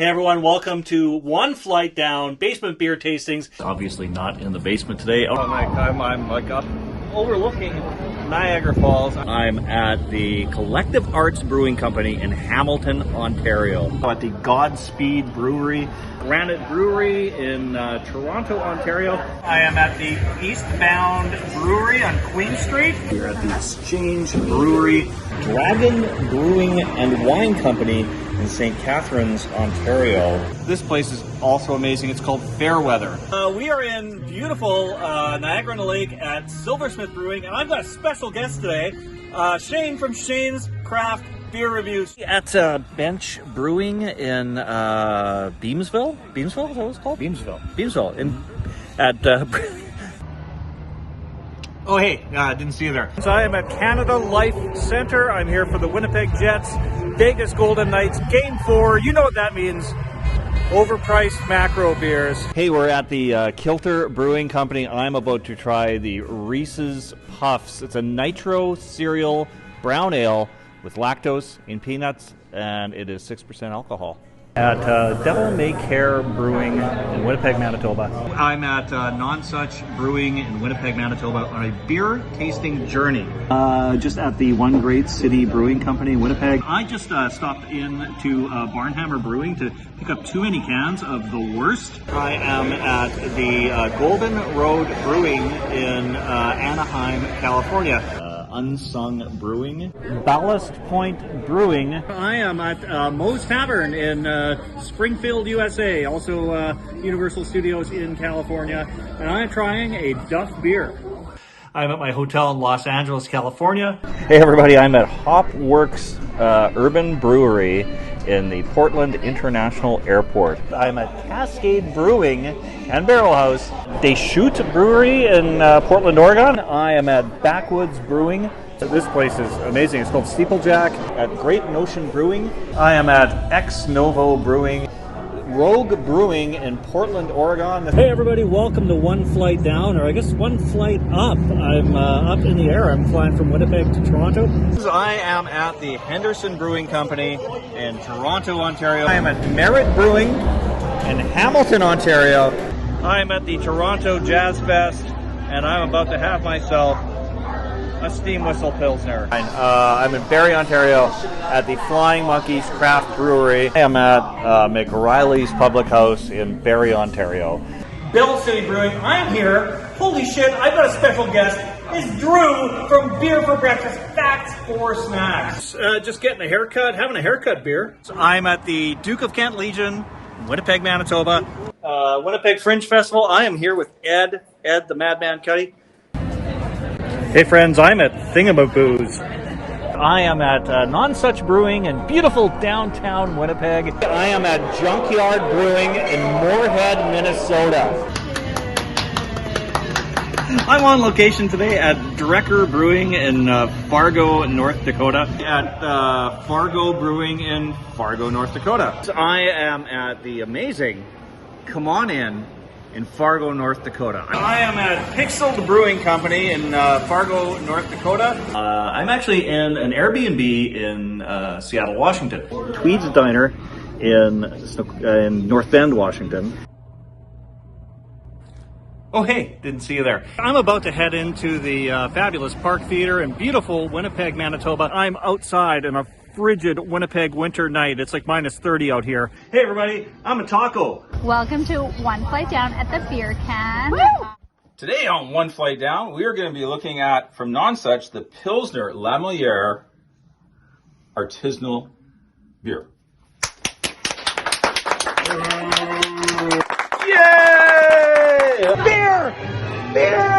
Hey everyone, welcome to One Flight Down Basement Beer Tastings. Obviously not in the basement today. I'm like up overlooking Niagara Falls. I'm at the Collective Arts Brewing Company in Hamilton, Ontario. At the Godspeed Brewery, Granite Brewery in Toronto, Ontario. I am at the Eastbound Brewery on Queen Street. We're at the Exchange Brewery, Dragon Brewing and Wine Company in St. Catharines, Ontario. This place is also amazing. It's called Fairweather. We are in beautiful Niagara-on-the-Lake at Silversmith Brewing, and I've got a special guest today, Shane from Shane's Craft Beer Reviews. At Bench Brewing in Beamsville? Beamsville, is that what it's called? Beamsville. Oh, hey, didn't see you there. So I am at Canada Life Centre. I'm here for the Winnipeg Jets, Vegas Golden Knights, Game 4. You know what that means. Overpriced macro beers. Hey, we're at the Kilter Brewing Company. I'm about to try the Reese's Puffs. It's a nitro cereal brown ale with lactose in peanuts, and it is 6% alcohol. At Devil May Care Brewing in Winnipeg, Manitoba. I'm at Nonsuch Brewing in Winnipeg, Manitoba on a beer tasting journey. Just at the One Great City Brewing Company in Winnipeg. I just stopped in to Barnhammer Brewing to pick up too many cans of the worst. I am at the Golden Road Brewing in Anaheim, California. Unsung Brewing. Ballast Point Brewing. I am at Moe's Tavern in Springfield, USA, also Universal Studios in California, and I'm trying a Duff beer. I'm at my hotel in Los Angeles, California. Hey everybody, I'm at Hopworks Urban Brewery in the Portland International Airport. I'm at Cascade Brewing and Barrel House, Deschutes Brewery in Portland, Oregon. I am at Backwoods Brewing. This place is amazing. It's called Steeplejack. At Great Notion Brewing. I am at Ex Novo Brewing, Rogue Brewing in Portland, Oregon. Hey everybody, welcome to One Flight Down, or I guess One Flight Up. I'm up in the air. I'm flying from Winnipeg to Toronto. I am at the Henderson Brewing Company in Toronto, Ontario. I am at Merritt Brewing in Hamilton, Ontario. I'm at the Toronto Jazz Fest, and I'm about to have myself a steam whistle pilsner. I'm in Barrie, Ontario at the Flying Monkeys Craft Brewery. I am at McRiley's Public House in Barrie, Ontario. Bell City Brewing, I'm here. Holy shit, I've got a special guest. It's Drew from Beer for Breakfast, Facts for Snacks. Just getting a haircut, having a haircut beer. So I'm at the Duke of Kent Legion, Winnipeg, Manitoba. Winnipeg Fringe Festival. I am here with Ed the Madman Cuddy. Hey friends, I'm at Thingamaboos. I am at Nonsuch Brewing in beautiful downtown Winnipeg. I am at Junkyard Brewing in Moorhead, Minnesota. I'm on location today at Drecker Brewing in Fargo, North Dakota. At Fargo Brewing in Fargo, North Dakota. I am at the amazing Come On in Fargo, North Dakota. I am at Pixeled Brewing Company in Fargo, North Dakota. I'm actually in an Airbnb in Seattle, Washington. Tweed's Diner in North Bend, Washington. Oh hey, didn't see you there. I'm about to head into the fabulous Park Theater in beautiful Winnipeg, Manitoba. I'm outside in a frigid Winnipeg winter night. It's like minus 30 out here. Hey everybody, I'm a taco. Welcome to One Flight Down at the Beer Can. Woo! Today on One Flight Down, we are going to be looking at, from Nonsuch, the Pilsner Lamelier Artisanal Beer. Yay! Beer! Beer!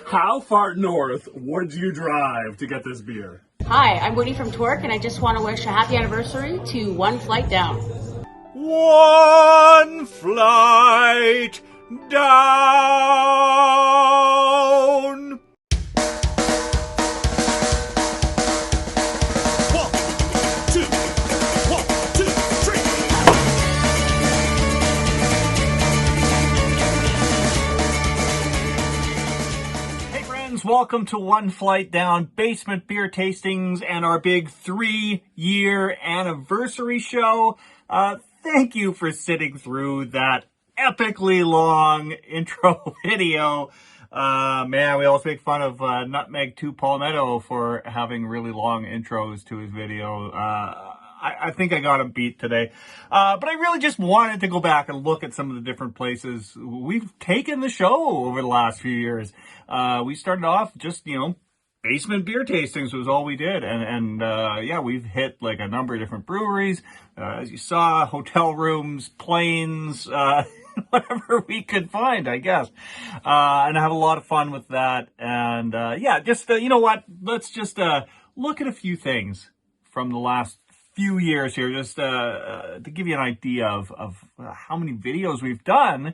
How far north would you drive to get this beer? Hi, I'm Woody from Torque, and I just want to wish a happy anniversary to One Flight Down. One Flight Down. friends, welcome to One Flight Down Basement Beer Tastings and our big 3-year anniversary show. Thank you for sitting through that epically long intro video. Man, we always make fun of Nutmeg 2 Palmetto for having really long intros to his video. I think I got him beat today. But I really just wanted to go back and look at some of the different places we've taken the show over the last few years. We started off just, basement beer tastings was all we did. And yeah, we've hit like a number of different breweries. As you saw, hotel rooms, planes, whatever we could find, I guess. And I have a lot of fun with that. And yeah, just, you know what? Let's just look at a few things from the last few years here, just to give you an idea of how many videos we've done in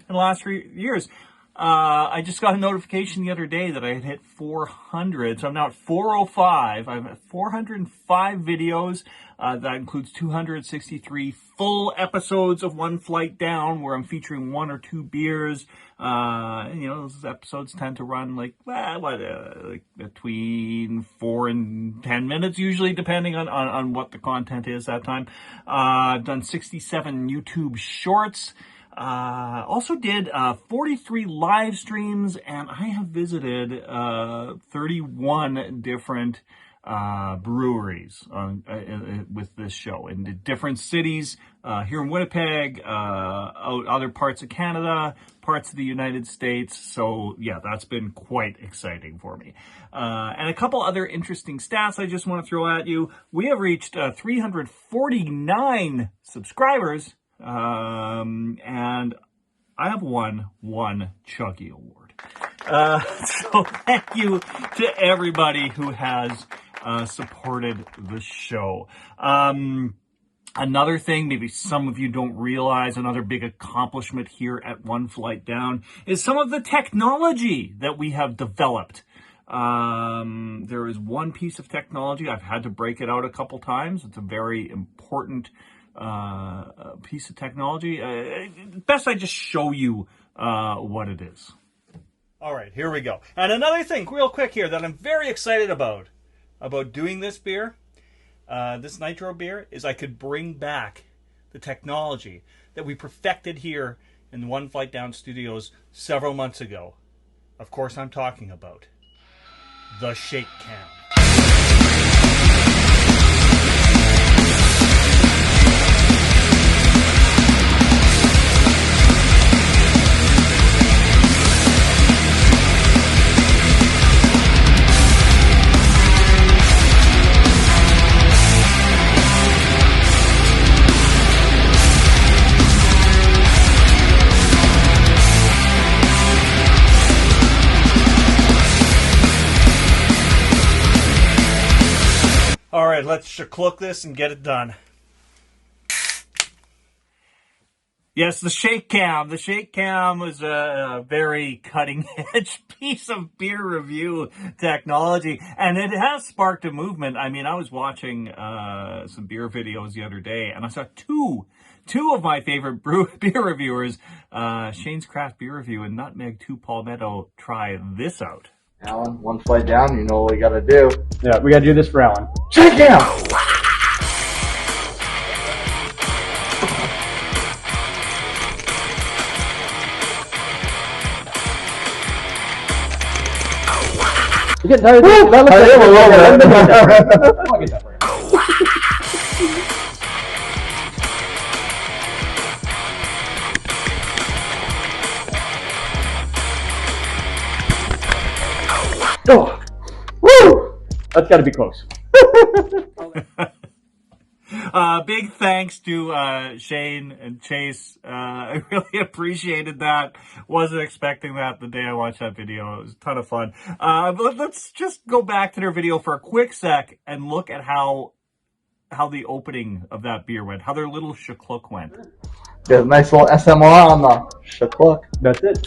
the last 3 years. I just got a notification the other day that I had hit 400, so I'm now at 405. I'm at 405 videos. That includes 263 full episodes of One Flight Down, where I'm featuring 1 or 2 beers. Those episodes tend to run like between 4 and 10 minutes, usually, depending on what the content is that time. I've done 67 YouTube shorts. Also did 43 live streams, and I have visited 31 different breweries with this show in different cities here in Winnipeg, other parts of Canada, parts of the United States. So yeah, that's been quite exciting for me. And a couple other interesting stats I just want to throw at you. We have reached 349 subscribers. And I have won 1 Chuggy Award. So thank you to everybody who has supported the show. Another thing maybe some of you don't realize, another big accomplishment here at One Flight Down, is some of the technology that we have developed. There is one piece of technology, I've had to break it out a couple times. It's a very important piece of technology. Best I just show you what it is. All right, here we go. And another thing, real quick here, that I'm very excited about doing this beer, this nitro beer, is I could bring back the technology that we perfected here in the One Flight Down studios several months ago. Of course, I'm talking about the shake cam. All right, let's shaklook this and get it done. Yes, the shake cam. The shake cam was a very cutting-edge piece of beer review technology, and it has sparked a movement. I mean, I was watching some beer videos the other day, and I saw two of my favorite beer reviewers, Shane's Craft Beer Review and Nutmeg 2 Palmetto, try this out. Alan, One Flight Down, you know what we gotta do. Yeah, we gotta do this for Alan. Shake down! You get tired of that? That looks I'll get that for you. Oh, woo! That's got to be close. Big thanks to Shane and Chase. I really appreciated that. Wasn't expecting that the day I watched that video. It was a ton of fun. But let's just go back to their video for a quick sec and look at how the opening of that beer went, how their little shaklook went. Get a nice little SMR on the shaklook. That's it.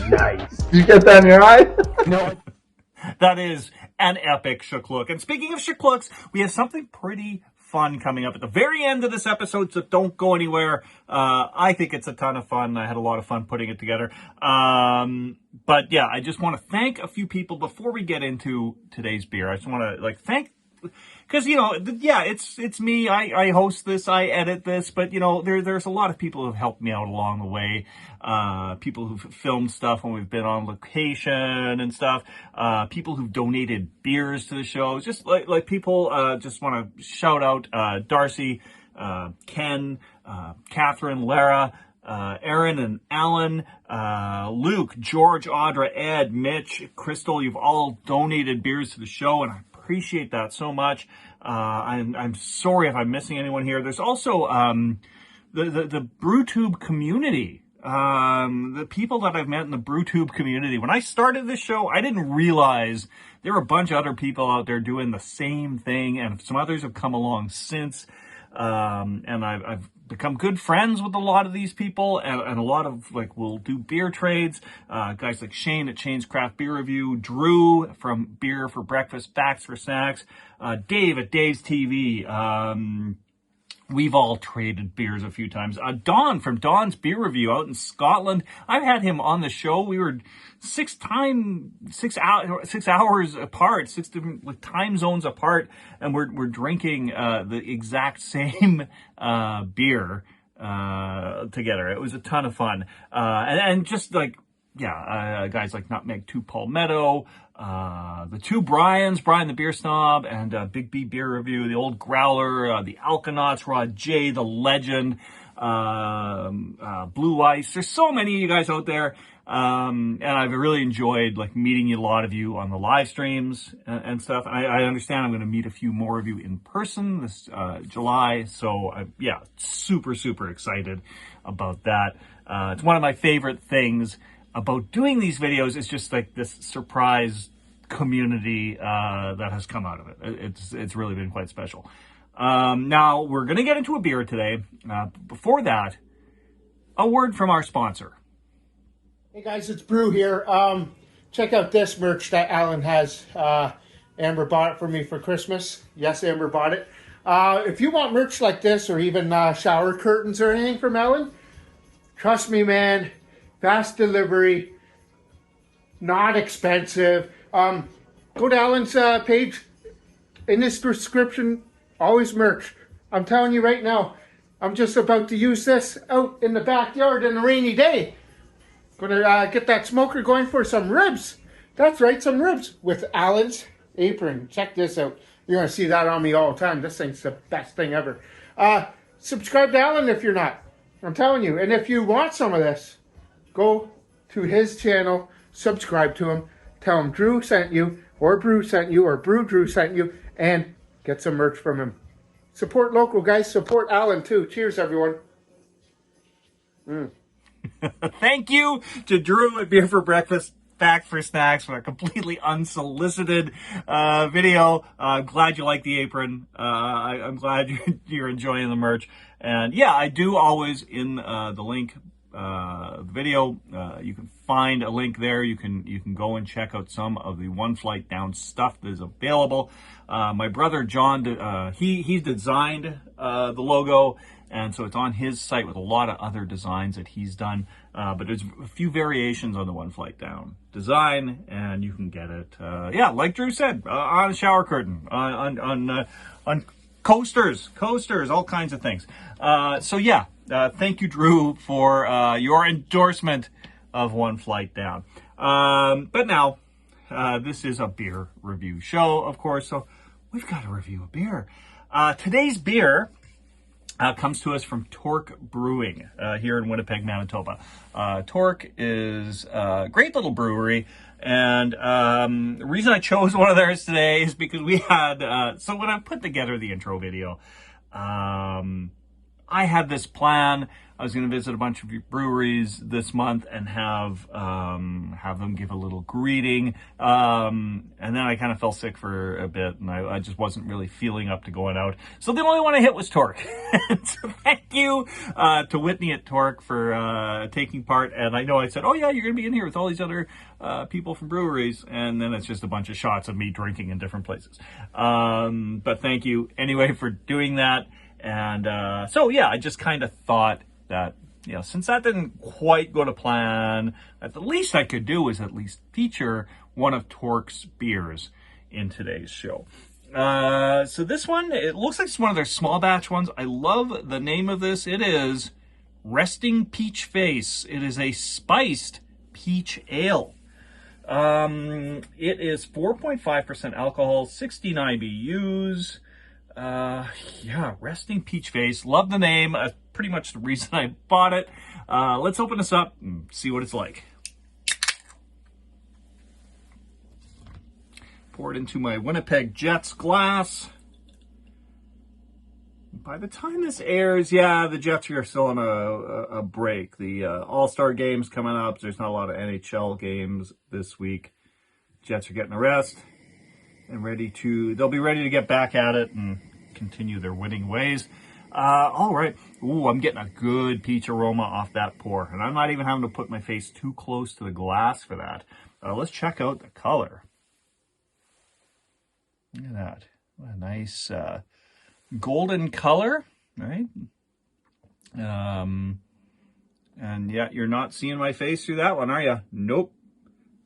Nice. Did you get that in your eye? No. That is an epic shaklook. And speaking of shaklooks, we have something pretty fun coming up at the very end of this episode, so don't go anywhere. I think it's a ton of fun. I had a lot of fun putting it together. But yeah, I just want to thank a few people before we get into today's beer. I just want to thank, because, yeah, it's me. I host this, I edit this, but, there's a lot of people who've helped me out along the way. People who've filmed stuff when we've been on location and stuff. People who've donated beers to the show. Just like people, just want to shout out, Darcy, Ken, Catherine, Lara, Aaron and Alan, Luke, George, Audra, Ed, Mitch, Crystal. You've all donated beers to the show, and I appreciate that so much. I'm sorry if I'm missing anyone here. There's also the BrewTube community. The people that I've met in the BrewTube community. When I started this show, I didn't realize there were a bunch of other people out there doing the same thing, and some others have come along since. And I've become good friends with a lot of these people, and a lot of, we'll do beer trades. Guys like Shane at Shane's Craft Beer Review, Drew from Beer for Breakfast, Facts for Snacks, Dave at Dave's TV. We've all traded beers a few times. Don from Don's Beer Review out in Scotland. I've had him on the show. We were 6 hours apart, 6 different time zones apart, and we're drinking the exact same beer together. It was a ton of fun. And just guys like Nutmeg 2 Palmetto, the 2 Brians, Brian the Beer Snob, and Big B Beer Review, the Old Growler, the Alkanauts, Rod J, the Legend, Blue Ice. There's so many of you guys out there, and I've really enjoyed meeting a lot of you on the live streams and stuff. I understand I'm going to meet a few more of you in person this July, so yeah, super, super excited about that. It's one of my favorite things about doing these videos is just this surprise community that has come out of it. It's really been quite special. Now we're going to get into a beer today. Before that, a word from our sponsor. Hey guys, it's Brew here. Check out this merch that Alan has. Amber bought it for me for Christmas. Yes, Amber bought it. If you want merch like this, or even shower curtains or anything from Alan, trust me, man. Fast delivery, not expensive. Go to Alan's page. In this description, always merch. I'm telling you right now, I'm just about to use this out in the backyard on a rainy day. Gonna get that smoker going for some ribs. That's right, some ribs with Alan's apron. Check this out. You're gonna see that on me all the time. This thing's the best thing ever. Subscribe to Alan if you're not. I'm telling you. And if you want some of this, go to his channel, subscribe to him, tell him Drew sent you, or Brew sent you, or Brew Drew sent you, and get some merch from him. Support local, guys. Support Alan, too. Cheers, everyone. Thank you to Drew at Beer for Breakfast, Facts for Snacks, for a completely unsolicited video. I'm glad you like the apron. I'm glad you're enjoying the merch. And yeah, I do always, in the link, the video, you can find a link there. You can go and check out some of the One Flight Down stuff that is available. My brother John, he designed the logo, and so it's on his site with a lot of other designs that he's done. But there's a few variations on the One Flight Down design, and you can get it. Yeah, like Drew said, on a shower curtain, on coasters, all kinds of things. So yeah. Thank you, Drew, for your endorsement of One Flight Down. But now, this is a beer review show, of course, so we've got to review a beer. Today's beer comes to us from Torque Brewing here in Winnipeg, Manitoba. Torque is a great little brewery, and the reason I chose one of theirs today is because we had, so when I put together the intro video, I had this plan. I was going to visit a bunch of breweries this month and have them give a little greeting. And then I kind of fell sick for a bit, and I just wasn't really feeling up to going out. So the only one I hit was Torque. So thank you to Whitney at Torque for taking part. And I know I said, oh yeah, you're going to be in here with all these other people from breweries. And then it's just a bunch of shots of me drinking in different places. But thank you anyway for doing that. And so yeah, I just kind of thought that, you know, since that didn't quite go to plan, that the least I could do is at least feature one of Torque's beers in today's show. So this one, it looks like it's one of their small batch ones. I love the name of this. It is Resting Peach Face. It is a spiced peach ale. It is 4.5% alcohol, 69 BUs. Yeah, Resting Peach Face. Love the name. Pretty much the reason I bought it. Let's open this up and see what it's like. Pour it into my Winnipeg Jets glass. By the time this airs, yeah, the Jets are still on a break. The All-Star game's coming up. There's not a lot of NHL games this week. Jets are getting a rest and they'll be ready to get back at it and continue their winning ways. All right. Ooh, I'm getting a good peach aroma off that pour. And I'm not even having to put my face too close to the glass for that. Let's check out the color. Look at that. What a nice golden color, right? And yeah, you're not seeing my face through that one, are you? Nope.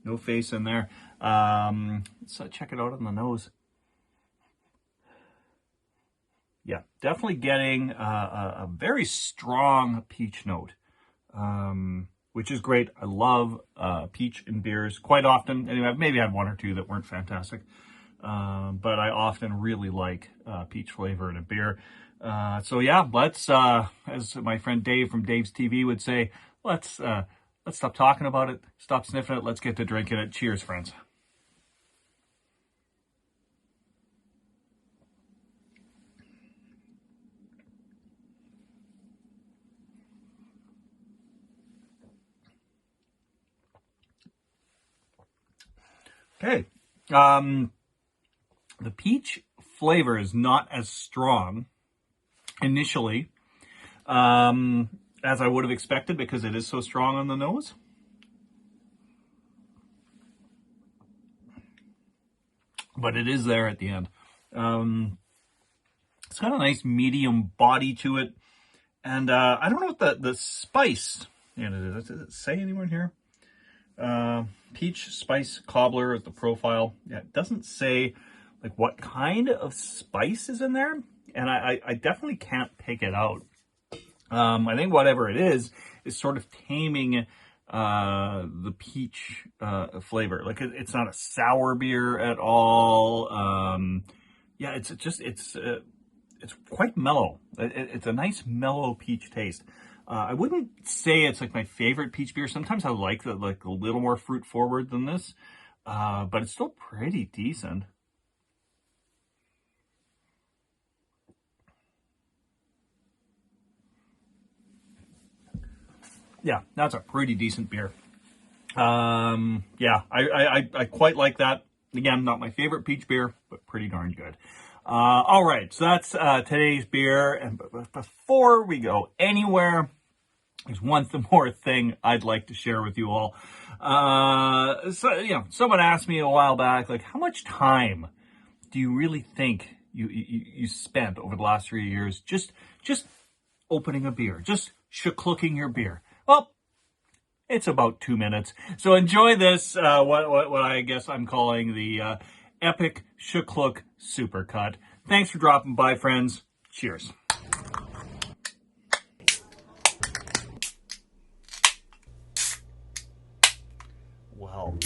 No face in there. Let's check it out on the nose. Yeah, definitely getting a very strong peach note, which is great. I love peach in beers quite often. Anyway, I've maybe had one or two that weren't fantastic, but I often really like peach flavor in a beer. So yeah, let's, as my friend Dave from Dave's TV would say, let's stop talking about it, stop sniffing it, let's get to drinking it. Cheers, friends. Okay, the peach flavor is not as strong initially as I would have expected because it is so strong on the nose. But it is there at the end. It's got a nice medium body to it. And I don't know what the spice in it is. Does it say anywhere in here? Peach spice cobbler is the profile. Yeah, it doesn't say like what kind of spice is in there, and I definitely can't pick it out. I think whatever it is sort of taming the peach flavor. Like it's not a sour beer at all. Yeah, it's quite mellow. It's a nice mellow peach taste. I wouldn't say it's like my favorite peach beer. Sometimes I like a little more fruit forward than this, but it's still pretty decent. Yeah, that's a pretty decent beer. Yeah, I quite like that. Again, not my favorite peach beer, but pretty darn good. All right, so that's today's beer. And before we go anywhere, there's one more thing I'd like to share with you all. So, you know, someone asked me a while back, like, how much time do you really think you spent over the last 3 years just opening a beer, just shklooking your beer? Well, it's about 2 minutes. So enjoy this, what I guess I'm calling the epic shklook supercut. Thanks for dropping by, friends. Cheers. Well,